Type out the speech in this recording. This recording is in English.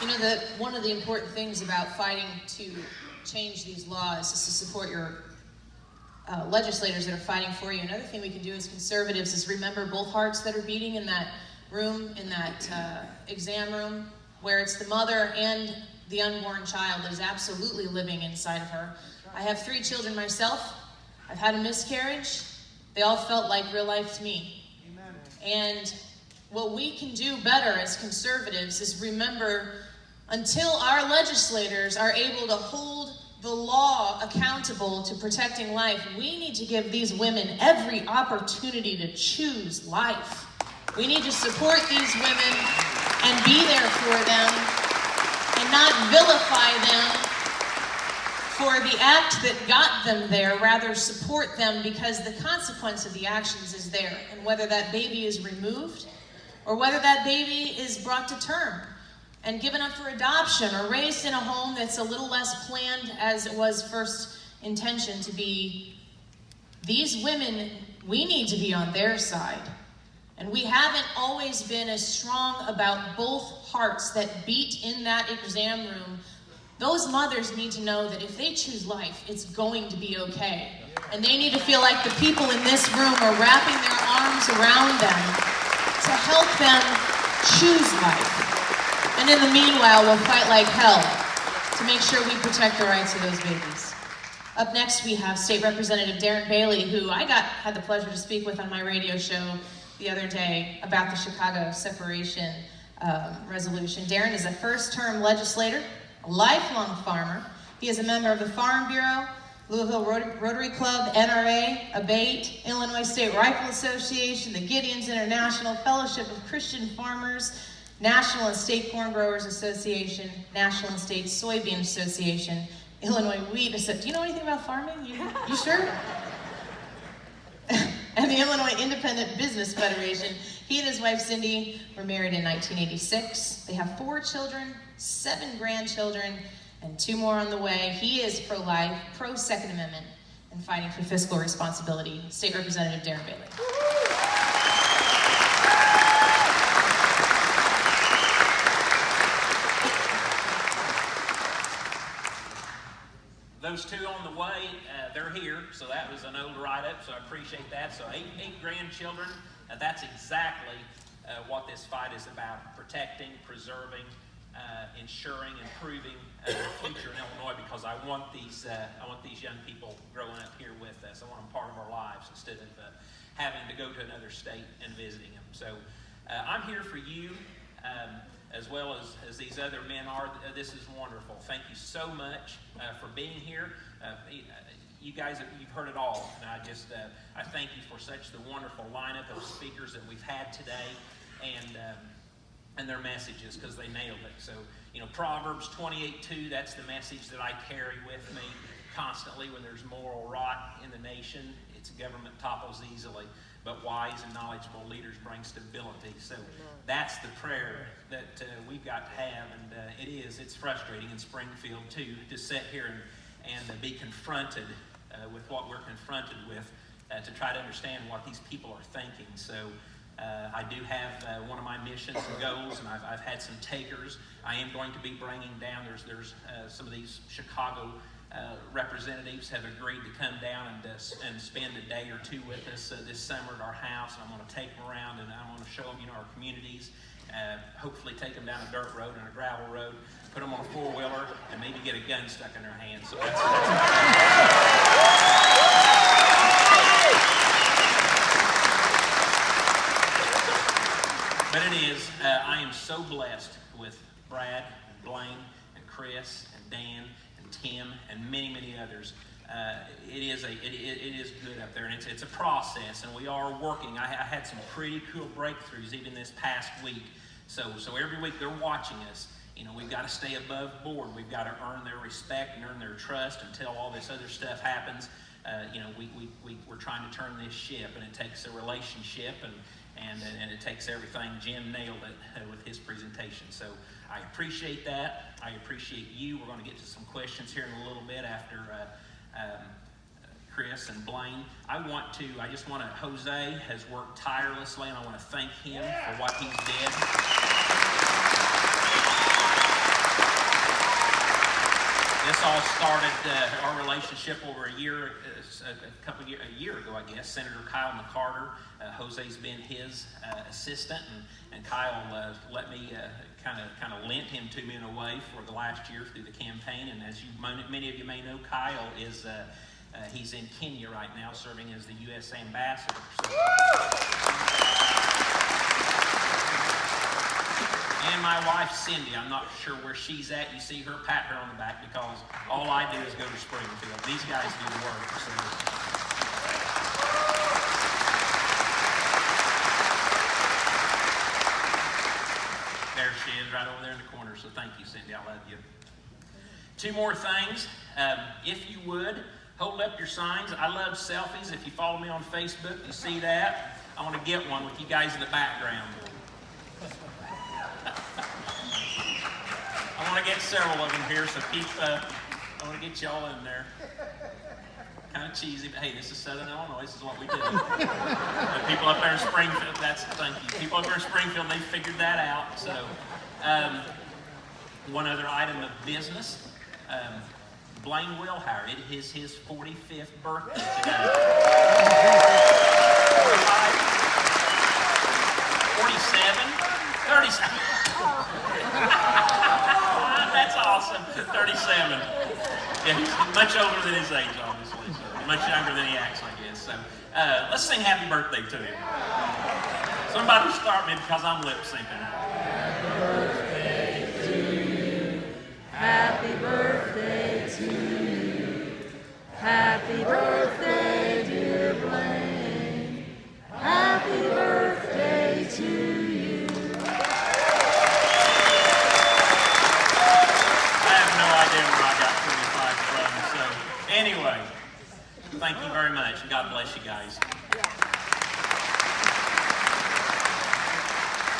You know, one of the important things about fighting to change these laws is to support your legislators that are fighting for you. Another thing we can do as conservatives is remember both hearts that are beating in that room, in that exam room, where it's the mother and the unborn child that is absolutely living inside of her. I have 3 children myself. I've had a miscarriage. They all felt like real life to me. Amen. And what we can do better as conservatives is remember, until our legislators are able to hold the law accountable to protecting life, we need to give these women every opportunity to choose life. We need to support these women and be there for them and not vilify them for the act that got them there, rather support them because the consequence of the actions is there. And whether that baby is removed or whether that baby is brought to term and given up for adoption or raised in a home that's a little less planned as it was first intentioned to be, these women, we need to be on their side. And we haven't always been as strong about both hearts that beat in that exam room. Those mothers need to know that if they choose life, it's going to be okay. And they need to feel like the people in this room are wrapping their arms around them to help them choose life. And in the meanwhile, we'll fight like hell to make sure we protect the rights of those babies. Up next, we have State Representative Darren Bailey, who I had the pleasure to speak with on my radio show the other day about the Chicago separation resolution. Darren is a first-term legislator, a lifelong farmer. He is a member of the Farm Bureau, Louisville Rotary Club, NRA, ABATE, Illinois State Rifle Association, the Gideons International Fellowship of Christian Farmers, National and State Corn Growers Association, National and State Soybean Association, Illinois Wheat Association. Do you know anything about farming? You sure? And the Illinois Independent Business Federation. He and his wife Cindy were married in 1986. They have 4 children, 7 grandchildren, and 2 more on the way. He is pro-life, pro-Second Amendment, and fighting for fiscal responsibility. State Representative Darren Bailey. Those 2 on the way, they're here, so that was an old write-up, so I appreciate that. So 8 grandchildren, that's exactly what this fight is about: protecting, preserving, ensuring, improving the future in Illinois. Because I want these young people growing up here with us. I want them part of our lives instead of having to go to another state and visiting them. So I'm here for you. As well as these other men are. This is wonderful. Thank you so much for being here. You guys, you've heard it all. And I thank you for such the wonderful lineup of speakers that we've had today and their messages, because they nailed it. So, Proverbs 28:2, that's the message that I carry with me constantly when there's moral rot in the nation. Its government topples easily, but wise and knowledgeable leaders bring stability. So that's the prayer that we've got to have, and it's frustrating in Springfield too, to sit here and be confronted with what we're confronted with, to try to understand what these people are thinking. So I do have one of my missions and goals, and I've had some takers. I am going to be bringing down, there's some of these Chicago representatives have agreed to come down and spend a day or 2 with us this summer at our house. And I'm going to take them around, and I'm going to show them, our communities. Hopefully take them down a dirt road and a gravel road, put them on a 4-wheeler, and maybe get a gun stuck in their hand. So that's But it is. I am so blessed with Brad and Blaine and Chris and Dan and Tim and many, many others. It is good up there, and it's a process, and we are working. I had some pretty cool breakthroughs even this past week. So every week they're watching us. We've got to stay above board. We've got to earn their respect and earn their trust until all this other stuff happens. We're trying to turn this ship, and it takes a relationship, and it takes everything. Jim nailed it with his presentation. So I appreciate that. I appreciate you. We're going to get to some questions here in a little bit after Chris and Blaine. Jose has worked tirelessly, and I want to thank him for what he's did. started our relationship over a year ago, I guess. Senator Kyle McCarter, Jose's been his assistant, and Kyle let me kind of lent him to me in a way for the last year through the campaign. And as many of you may know, Kyle is he's in Kenya right now, serving as the U.S. ambassador. So, and my wife, Cindy, I'm not sure where she's at. You see her, pat her on the back, because all I do is go to Springfield. These guys do the work. So. There she is, right over there in the corner. So thank you, Cindy. I love you. Two more things. If you would, hold up your signs. I love selfies. If you follow me on Facebook, you see that. I want to get one with you guys in the background. I want to get several of them here, so I want to get y'all in there. Kind of cheesy, but hey, this is Southern Illinois. This is what we do. The people up there in Springfield, thank you. People up there in Springfield, they figured that out. So, one other item of business. Blaine Wilhire, it is his 45th birthday today. 47? 37. That's awesome. 37. Yeah, he's much older than his age, obviously. So much younger than he acts, I guess. So let's sing happy birthday to him. Somebody start me because I'm lip syncing. Happy birthday to you. Happy birthday, dear Blaine. Happy birthday to you. I have no idea where I got 45 from. So anyway, thank you very much. God bless you guys.